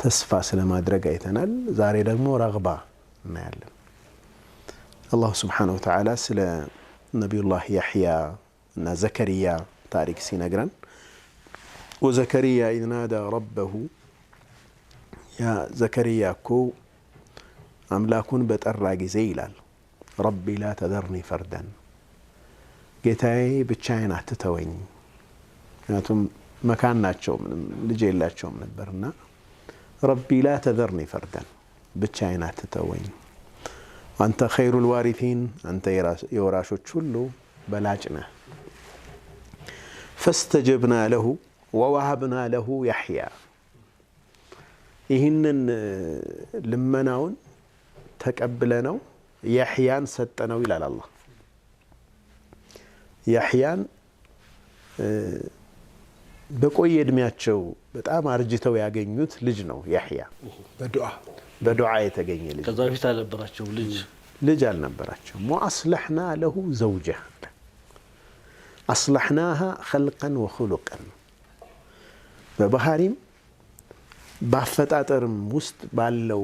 ተስፋ ስለማድረግ አይተናል ዛሬ ደግሞ ረግባ እናያለን አላህ Subhanahu Wa Ta'ala ስለ ነብዩላህ ያህያ እና ዘከሪያ ታሪክ ሲነግረን ወዘከሪያ إذ نادى ربه يا زكريا كو አምላኩን በጠራ ጊዜ ይላል ረቢ ላ ተዘርኒ ፈርደን ጌታዬ ብቻዬን አትተወኝ ምክንያቱም መካን ናቸው ምንም ልጅ የላቸውም ነበርና ረቢ ላ ተዘርኒ ፈርደን ብቻዬን አትተወኝ አንተ ኸይሩል ዋሪቲን አንተ የወራሾች ሁሉ በላጭ ነህ ፈስተጀብና ለሁ ወወሀብና ለሁ ያህያ ይህንን ልመናውን ተቀብለነው ያህያን ሰጠነው ይላል አላህ ያህያን በቆየ እድሜያቸው በጣም አርጅተው ያገኙት ልጅ ነው ያህያ በዱዓ የተገኘ ልጅ ከዛ በፊት አልነበራቸው ልጅ አልነበራቸው ወአስለሕና ለሁ ዘውጀህ أصلحناها خلقا وخلقا በባህሪም ባፈጣጠርም ውስጥ ባለው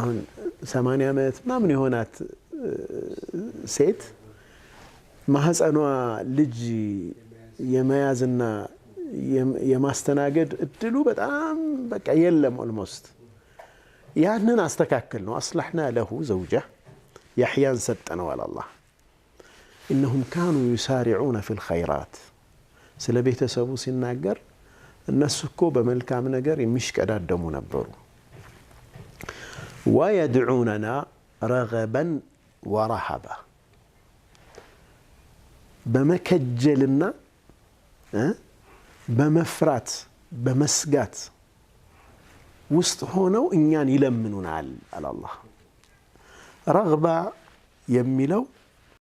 አሁን 80 ዓመት ምናምን የሆናት ሴት ማህፀኗ ልጅ የመያዝና የማስተናገድ እድሉ በጣም በቃ የለም ኦልሞስት ያንን አስተካክል ነው أصلحنا له زوجه يحيى ሰጠነው አለ አላህ إنهم كانوا يسارعون في الخيرات ስለ ቤተሰቡ ሲናገር እነሱ እኮ በመልካም ነገር የሚሽቀዳደሙ ነበሩ ويدعوننا رغبا ورهبا በመከጀልና በመፍራት በመስጋት ውስጥ ሆነው እኛን ይለምኑናል አለ አላህ ረግባ የሚለው